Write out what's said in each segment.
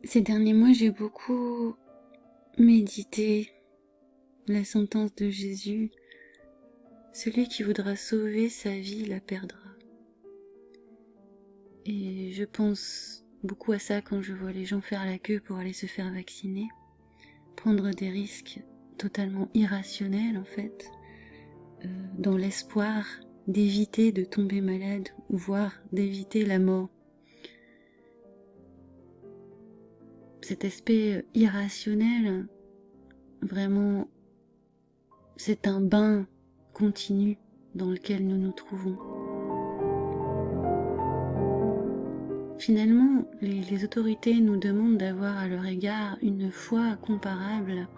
Ces derniers mois, j'ai beaucoup médité la sentence de Jésus. Celui qui voudra sauver sa vie la perdra. Et je pense beaucoup à ça quand je vois les gens faire la queue pour aller se faire vacciner, prendre des risques totalement irrationnels en fait, dans l'espoir d'éviter de tomber malade ou voire d'éviter la mort. Cet aspect irrationnel, vraiment, c'est un bain continu dans lequel nous nous trouvons. Finalement, les autorités nous demandent d'avoir à leur égard une foi comparable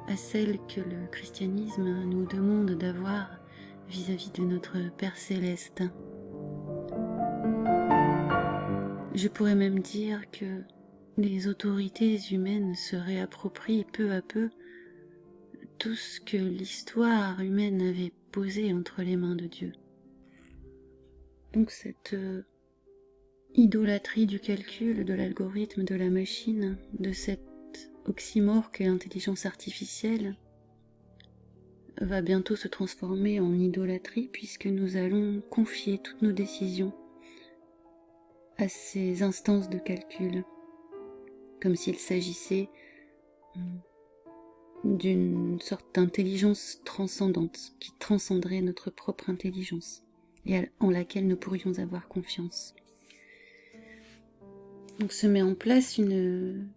à celle que le christianisme nous demande d'avoir vis-à-vis de notre Père Céleste. Je pourrais même dire que les autorités humaines se réapproprient peu à peu tout ce que l'histoire humaine avait posé entre les mains de Dieu. Donc cette idolâtrie du calcul, de l'algorithme, de la machine, de cet oxymore qu'est l'intelligence artificielle, va bientôt se transformer en idolâtrie puisque nous allons confier toutes nos décisions à ces instances de calcul, comme s'il s'agissait d'une sorte d'intelligence transcendante qui transcenderait notre propre intelligence et en laquelle nous pourrions avoir confiance. Donc se met en place une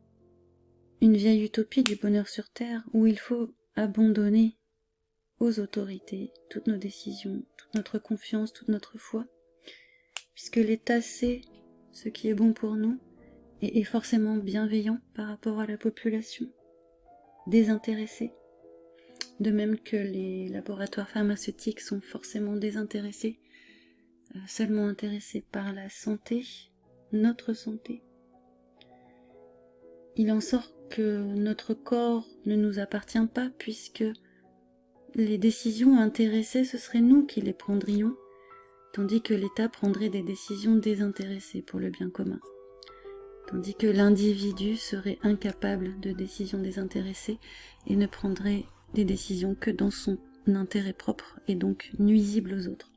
vieille utopie du bonheur sur Terre où il faut abandonner aux autorités toutes nos décisions, toute notre confiance, toute notre foi, puisque l'État sait ce qui est bon pour nous et est forcément bienveillant par rapport à la population, désintéressé, de même que les laboratoires pharmaceutiques sont forcément désintéressés, seulement intéressés par la santé, notre santé. Il en sort que notre corps ne nous appartient pas puisque les décisions intéressées, ce serait nous qui les prendrions, tandis que l'État prendrait des décisions désintéressées pour le bien commun. Tandis que l'individu serait incapable de décisions désintéressées et ne prendrait des décisions que dans son intérêt propre et donc nuisible aux autres.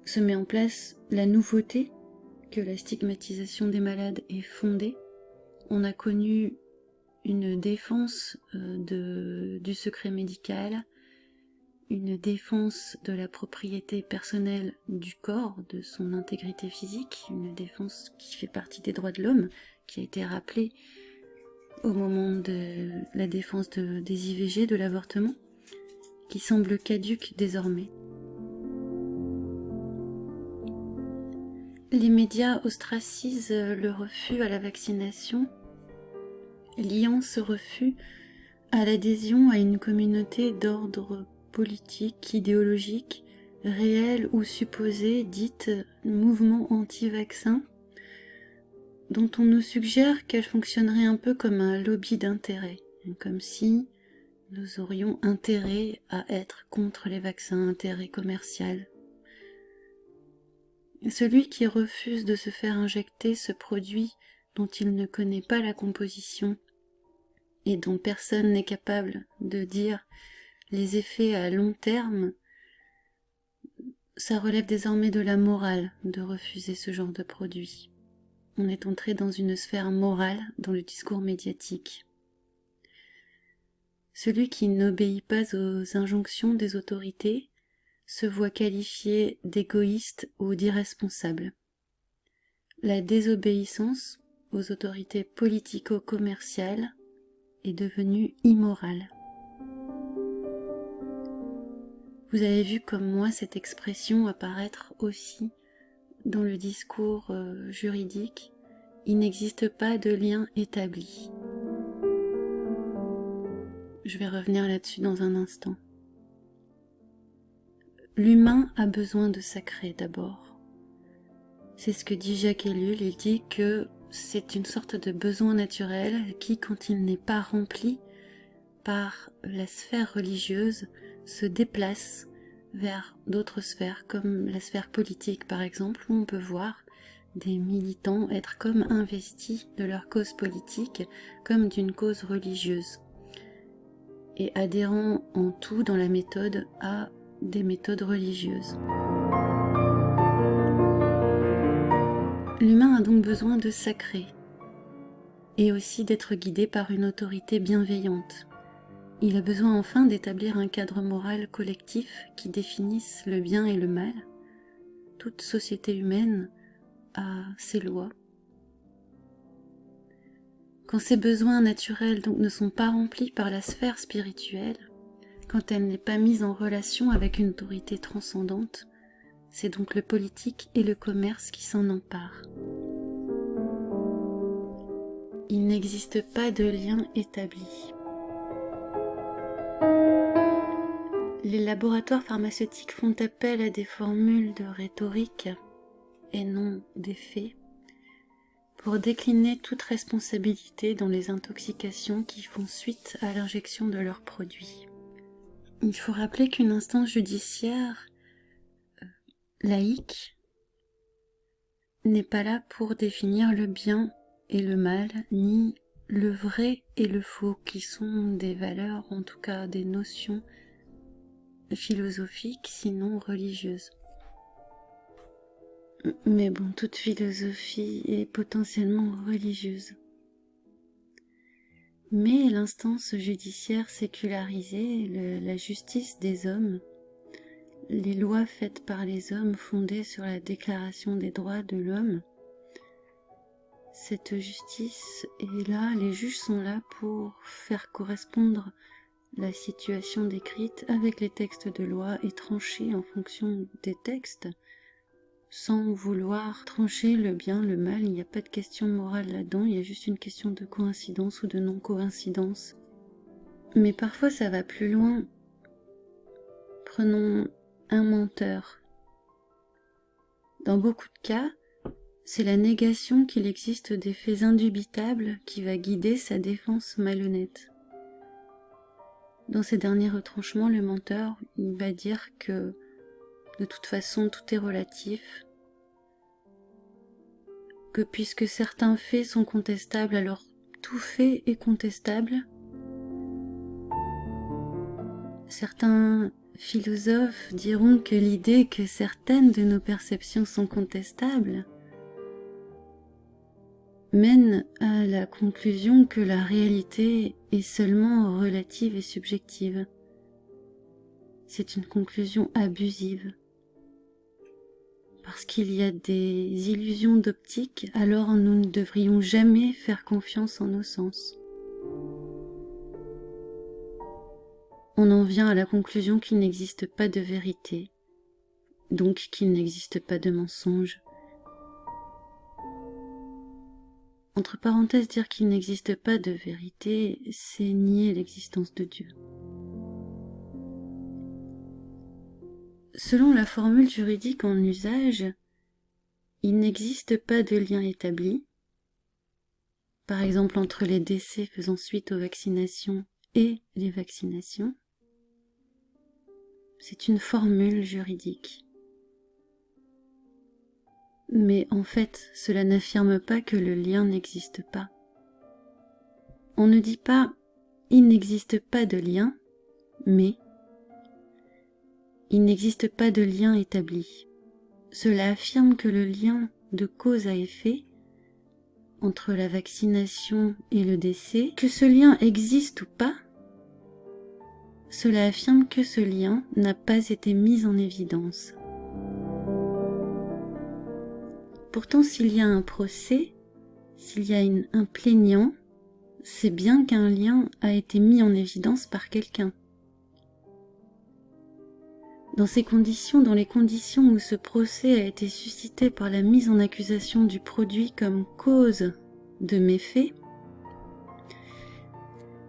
Se met en place la nouveauté que la stigmatisation des malades est fondée. On a connu une défense du secret médical, une défense de la propriété personnelle du corps, de son intégrité physique, une défense qui fait partie des droits de l'homme, qui a été rappelée au moment de la défense des IVG, de l'avortement, qui semble caduque désormais. Les médias ostracisent le refus à la vaccination, liant ce refus à l'adhésion à une communauté d'ordre politique, idéologique, réel ou supposé, dite mouvement anti-vaccin, dont on nous suggère qu'elle fonctionnerait un peu comme un lobby d'intérêt, comme si nous aurions intérêt à être contre les vaccins, intérêt commercial. Celui qui refuse de se faire injecter ce produit dont il ne connaît pas la composition et dont personne n'est capable de dire les effets à long terme, ça relève désormais de la morale de refuser ce genre de produit. On est entré dans une sphère morale dans le discours médiatique. Celui qui n'obéit pas aux injonctions des autorités se voit qualifié d'égoïste ou d'irresponsable. La désobéissance aux autorités politico-commerciales est devenue immorale. Vous avez vu comme moi cette expression apparaître aussi dans le discours juridique. Il n'existe pas de lien établi. Je vais revenir là-dessus dans un instant. L'humain a besoin de sacré d'abord. C'est ce que dit Jacques Ellul. Il dit que c'est une sorte de besoin naturel qui, quand il n'est pas rempli par la sphère religieuse, se déplace vers d'autres sphères, comme la sphère politique par exemple, où on peut voir des militants être comme investis de leur cause politique, comme d'une cause religieuse, et adhérant en tout dans la méthode à des méthodes religieuses. L'humain a donc besoin de sacré, et aussi d'être guidé par une autorité bienveillante. Il a besoin enfin d'établir un cadre moral collectif qui définisse le bien et le mal. Toute société humaine a ses lois. Quand ces besoins naturels donc ne sont pas remplis par la sphère spirituelle, quand elle n'est pas mise en relation avec une autorité transcendante, c'est donc le politique et le commerce qui s'en emparent. Il n'existe pas de lien établi. Les laboratoires pharmaceutiques font appel à des formules de rhétorique et non des faits pour décliner toute responsabilité dans les intoxications qui font suite à l'injection de leurs produits. Il faut rappeler qu'une instance judiciaire laïque n'est pas là pour définir le bien et le mal, ni le vrai et le faux, qui sont des valeurs, en tout cas des notions philosophiques, sinon religieuses. Mais bon, toute philosophie est potentiellement religieuse. Mais l'instance judiciaire sécularisée, la justice des hommes, les lois faites par les hommes fondées sur la Déclaration des droits de l'homme, cette justice est là, les juges sont là pour faire correspondre la situation décrite avec les textes de loi et trancher en fonction des textes, sans vouloir trancher le bien, le mal. Il n'y a pas de question morale là-dedans, il y a juste une question de coïncidence ou de non-coïncidence. Mais parfois ça va plus loin. Prenons un menteur. Dans beaucoup de cas, c'est la négation qu'il existe des faits indubitables qui va guider sa défense malhonnête. Dans ces derniers retranchements, le menteur, il va dire que de toute façon tout est relatif, que puisque certains faits sont contestables, alors tout fait est contestable. Certains philosophes diront que l'idée que certaines de nos perceptions sont contestables mène à la conclusion que la réalité est seulement relative et subjective. C'est une conclusion abusive. Parce qu'il y a des illusions d'optique, alors nous ne devrions jamais faire confiance en nos sens. On en vient à la conclusion qu'il n'existe pas de vérité, donc qu'il n'existe pas de mensonge. Entre parenthèses, dire qu'il n'existe pas de vérité, c'est nier l'existence de Dieu. Selon la formule juridique en usage, il n'existe pas de lien établi, par exemple entre les décès faisant suite aux vaccinations et les vaccinations. C'est une formule juridique. Mais en fait, cela n'affirme pas que le lien n'existe pas. On ne dit pas « il n'existe pas de lien », mais « il n'existe pas de lien établi ». Cela affirme que le lien de cause à effet entre la vaccination et le décès, que ce lien existe ou pas, cela affirme que ce lien n'a pas été mis en évidence. Pourtant, s'il y a un procès, s'il y a un plaignant, c'est bien qu'un lien a été mis en évidence par quelqu'un. Dans ces conditions, dans les conditions où ce procès a été suscité par la mise en accusation du produit comme cause de méfaits,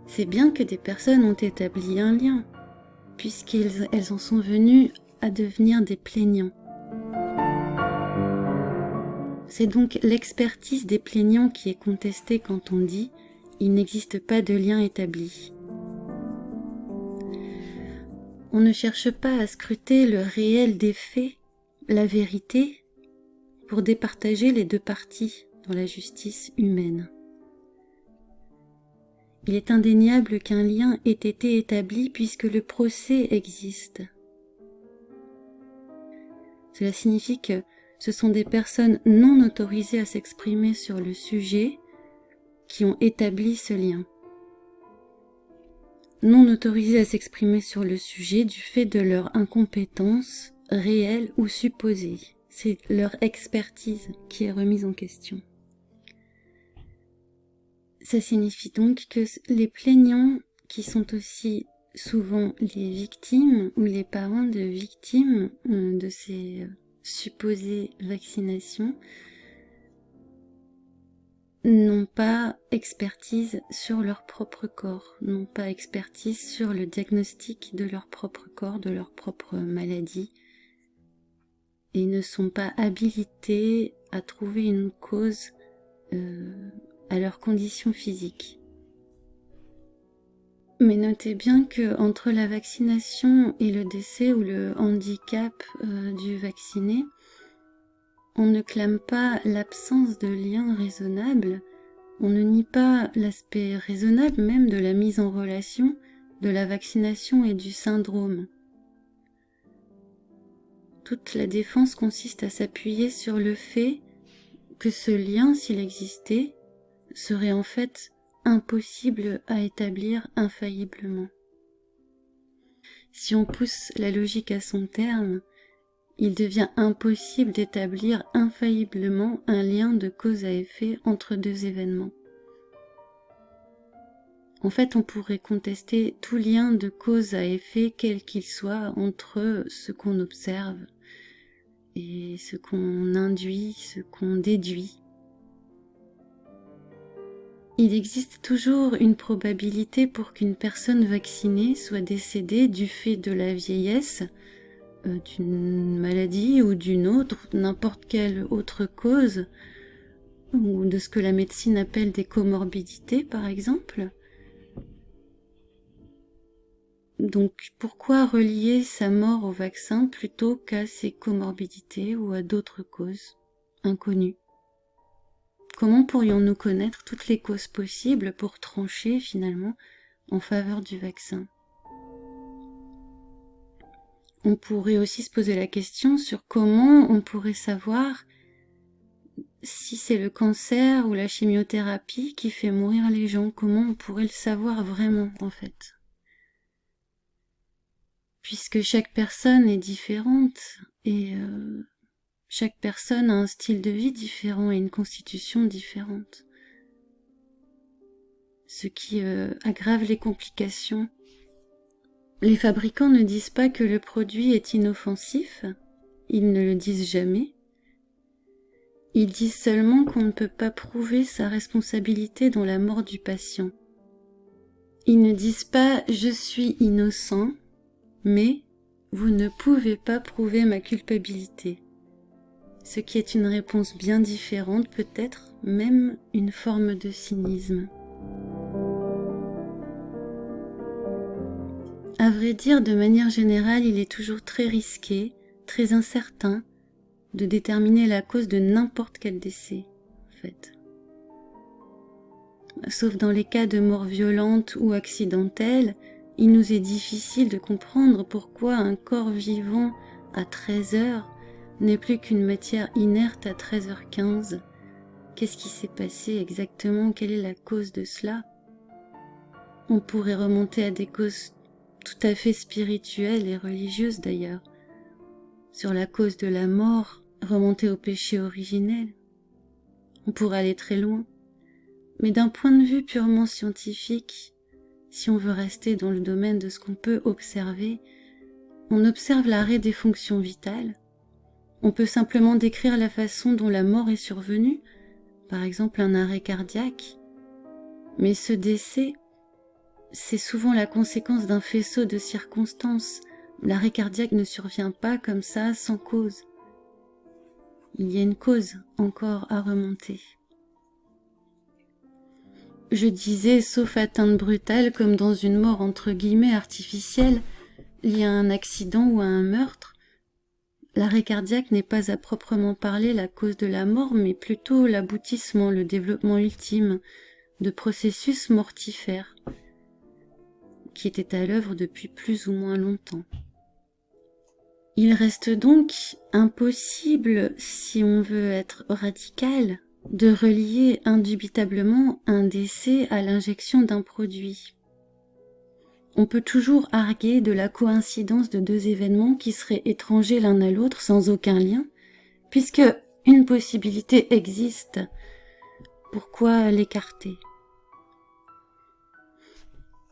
c'est bien que des personnes ont établi un lien, puisqu'elles en sont venues à devenir des plaignants. C'est donc l'expertise des plaignants qui est contestée quand on dit « il n'existe pas de lien établi ». On ne cherche pas à scruter le réel des faits, la vérité, pour départager les deux parties dans la justice humaine. Il est indéniable qu'un lien ait été établi puisque le procès existe. Cela signifie que ce sont des personnes non autorisées à s'exprimer sur le sujet qui ont établi ce lien. Non autorisées à s'exprimer sur le sujet du fait de leur incompétence réelle ou supposée. C'est leur expertise qui est remise en question. Ça signifie donc que les plaignants, qui sont aussi souvent les victimes ou les parents de victimes de ces supposées vaccinations, n'ont pas expertise sur leur propre corps, n'ont pas expertise sur le diagnostic de leur propre corps, de leur propre maladie, et ne sont pas habilités à trouver une cause à leurs conditions physiques. Mais notez bien que entre la vaccination et le décès ou le handicap du vacciné, on ne clame pas l'absence de lien raisonnable, on ne nie pas l'aspect raisonnable même de la mise en relation de la vaccination et du syndrome. Toute la défense consiste à s'appuyer sur le fait que ce lien, s'il existait, serait en fait impossible à établir infailliblement. Si on pousse la logique à son terme, il devient impossible d'établir infailliblement un lien de cause à effet entre deux événements. En fait, on pourrait contester tout lien de cause à effet, quel qu'il soit, entre ce qu'on observe et ce qu'on induit, ce qu'on déduit. Il existe toujours une probabilité pour qu'une personne vaccinée soit décédée du fait de la vieillesse, d'une maladie ou d'une autre, n'importe quelle autre cause, ou de ce que la médecine appelle des comorbidités par exemple. Donc pourquoi relier sa mort au vaccin plutôt qu'à ses comorbidités ou à d'autres causes inconnues? Comment pourrions-nous connaître toutes les causes possibles pour trancher finalement en faveur du vaccin? On pourrait aussi se poser la question sur comment on pourrait savoir si c'est le cancer ou la chimiothérapie qui fait mourir les gens. Comment on pourrait le savoir vraiment en fait? Puisque chaque personne est différente et chaque personne a un style de vie différent et une constitution différente. Ce qui aggrave les complications. Les fabricants ne disent pas que le produit est inoffensif, ils ne le disent jamais. Ils disent seulement qu'on ne peut pas prouver sa responsabilité dans la mort du patient. Ils ne disent pas « je suis innocent », mais « vous ne pouvez pas prouver ma culpabilité ». Ce qui est une réponse bien différente, peut-être même une forme de cynisme. À vrai dire, de manière générale, il est toujours très risqué, très incertain, de déterminer la cause de n'importe quel décès, en fait. Sauf dans les cas de mort violente ou accidentelle, il nous est difficile de comprendre pourquoi un corps vivant à 13 heures n'est plus qu'une matière inerte à 13h15. Qu'est-ce qui s'est passé exactement? Quelle est la cause de cela? On pourrait remonter à des causes tout à fait spirituelles et religieuses d'ailleurs. Sur la cause de la mort, remonter au péché originel. On pourrait aller très loin. Mais d'un point de vue purement scientifique, si on veut rester dans le domaine de ce qu'on peut observer, on observe l'arrêt des fonctions vitales. On peut simplement décrire la façon dont la mort est survenue, par exemple un arrêt cardiaque. Mais ce décès, c'est souvent la conséquence d'un faisceau de circonstances. L'arrêt cardiaque ne survient pas comme ça, sans cause. Il y a une cause encore à remonter. Je disais, sauf atteinte brutale, comme dans une mort entre guillemets artificielle, lié à un accident ou à un meurtre, l'arrêt cardiaque n'est pas à proprement parler la cause de la mort, mais plutôt l'aboutissement, le développement ultime de processus mortifères qui étaient à l'œuvre depuis plus ou moins longtemps. Il reste donc impossible, si on veut être radical, de relier indubitablement un décès à l'injection d'un produit. On peut toujours arguer de la coïncidence de deux événements qui seraient étrangers l'un à l'autre sans aucun lien, puisque une possibilité existe. Pourquoi l'écarter ?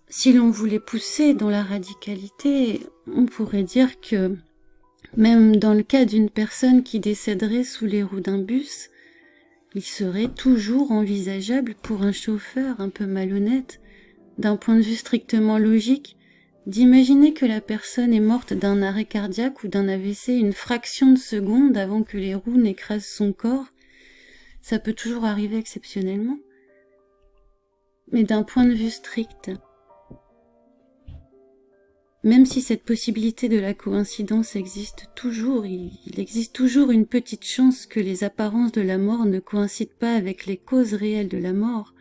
Si l'on voulait pousser dans la radicalité, on pourrait dire que même dans le cas d'une personne qui décéderait sous les roues d'un bus, il serait toujours envisageable pour un chauffeur un peu malhonnête, d'un point de vue strictement logique, d'imaginer que la personne est morte d'un arrêt cardiaque ou d'un AVC une fraction de seconde avant que les roues n'écrasent son corps. Ça peut toujours arriver exceptionnellement. Mais d'un point de vue strict, même si cette possibilité de la coïncidence existe toujours, il existe toujours une petite chance que les apparences de la mort ne coïncident pas avec les causes réelles de la mort.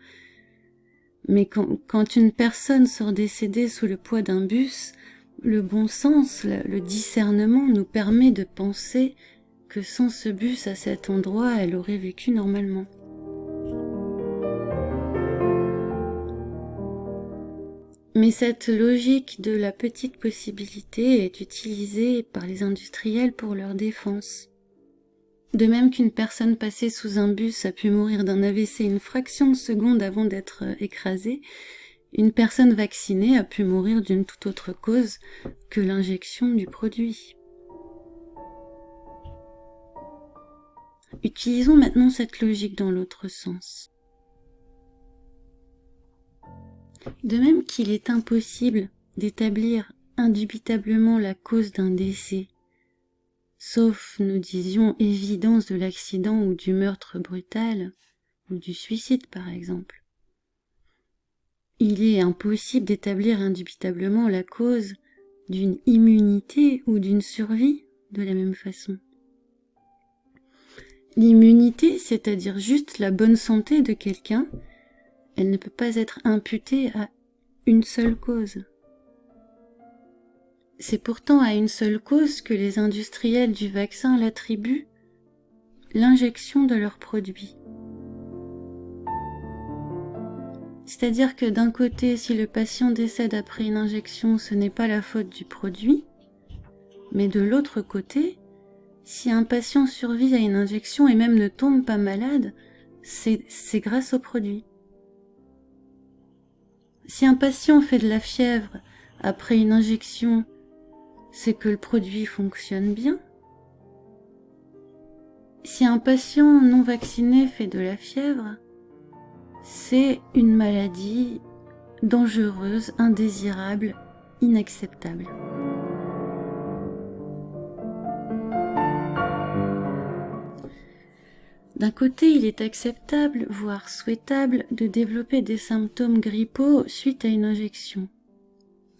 Mais quand une personne sort décédée sous le poids d'un bus, le bon sens, le discernement nous permet de penser que sans ce bus à cet endroit, elle aurait vécu normalement. Mais cette logique de la petite possibilité est utilisée par les industriels pour leur défense. De même qu'une personne passée sous un bus a pu mourir d'un AVC une fraction de seconde avant d'être écrasée, une personne vaccinée a pu mourir d'une toute autre cause que l'injection du produit. Utilisons maintenant cette logique dans l'autre sens. De même qu'il est impossible d'établir indubitablement la cause d'un décès, sauf, nous disions, évidence de l'accident ou du meurtre brutal, ou du suicide par exemple. Il est impossible d'établir indubitablement la cause d'une immunité ou d'une survie de la même façon. L'immunité, c'est-à-dire juste la bonne santé de quelqu'un, elle ne peut pas être imputée à une seule cause. C'est pourtant à une seule cause que les industriels du vaccin l'attribuent, l'injection de leurs produits. C'est-à-dire que d'un côté, si le patient décède après une injection, ce n'est pas la faute du produit, mais de l'autre côté, si un patient survit à une injection et même ne tombe pas malade, c'est grâce au produit. Si un patient fait de la fièvre après une injection, c'est que le produit fonctionne bien. Si un patient non vacciné fait de la fièvre, c'est une maladie dangereuse, indésirable, inacceptable. D'un côté, il est acceptable, voire souhaitable, de développer des symptômes grippaux suite à une injection.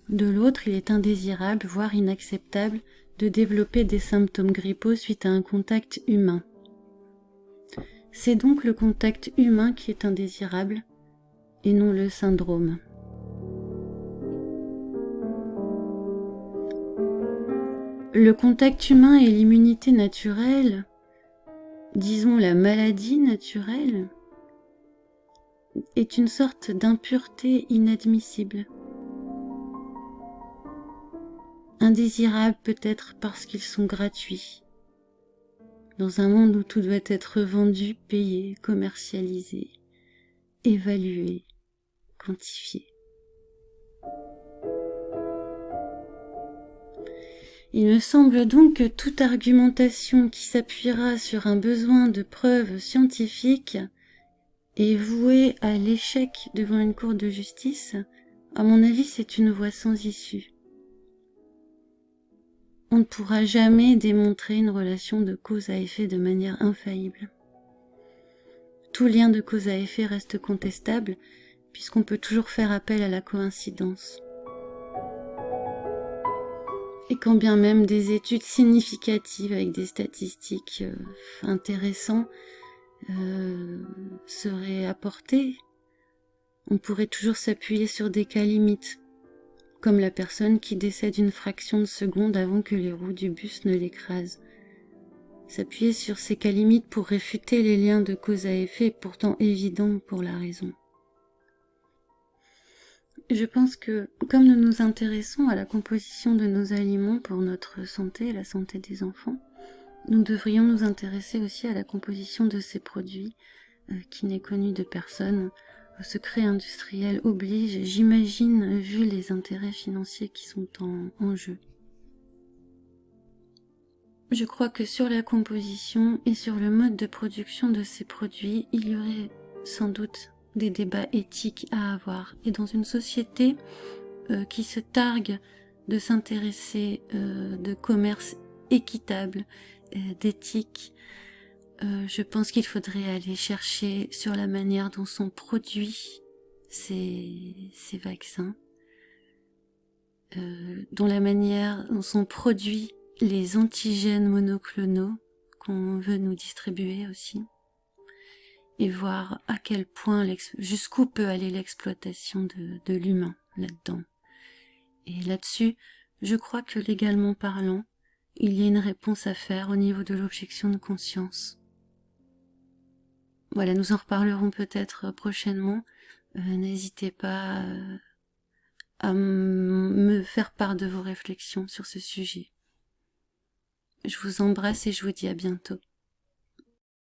De l'autre, il est indésirable, voire inacceptable, de développer des symptômes grippaux suite à un contact humain. C'est donc le contact humain qui est indésirable, et non le syndrome. Le contact humain et l'immunité naturelle, disons la maladie naturelle, est une sorte d'impureté inadmissible. Indésirables peut-être parce qu'ils sont gratuits. Dans un monde où tout doit être vendu, payé, commercialisé, évalué, quantifié. Il me semble donc que toute argumentation qui s'appuiera sur un besoin de preuves scientifiques est vouée à l'échec devant une cour de justice. À mon avis, c'est une voie sans issue. On ne pourra jamais démontrer une relation de cause à effet de manière infaillible. Tout lien de cause à effet reste contestable, puisqu'on peut toujours faire appel à la coïncidence. Et quand bien même des études significatives avec des statistiques intéressantes seraient apportées, on pourrait toujours s'appuyer sur des cas limites, comme la personne qui décède une fraction de seconde avant que les roues du bus ne l'écrasent. S'appuyer sur ces cas limites pour réfuter les liens de cause à effet est pourtant évident pour la raison. Je pense que, comme nous nous intéressons à la composition de nos aliments pour notre santé et la santé des enfants, nous devrions nous intéresser aussi à la composition de ces produits qui n'est connue de personne. Au secret industriel oblige, j'imagine, vu les intérêts financiers qui sont en jeu. Je crois que sur la composition et sur le mode de production de ces produits, il y aurait sans doute des débats éthiques à avoir. Et dans une société qui se targue de s'intéresser de commerce équitable, d'éthique, je pense qu'il faudrait aller chercher sur la manière dont sont produits ces vaccins, dont la manière dont sont produits les antigènes monoclonaux qu'on veut nous distribuer aussi, et voir à quel point, jusqu'où peut aller l'exploitation de l'humain là-dedans. Et là-dessus, je crois que légalement parlant, il y a une réponse à faire au niveau de l'objection de conscience. Voilà, nous en reparlerons peut-être prochainement. N'hésitez pas à me faire part de vos réflexions sur ce sujet. Je vous embrasse et je vous dis à bientôt.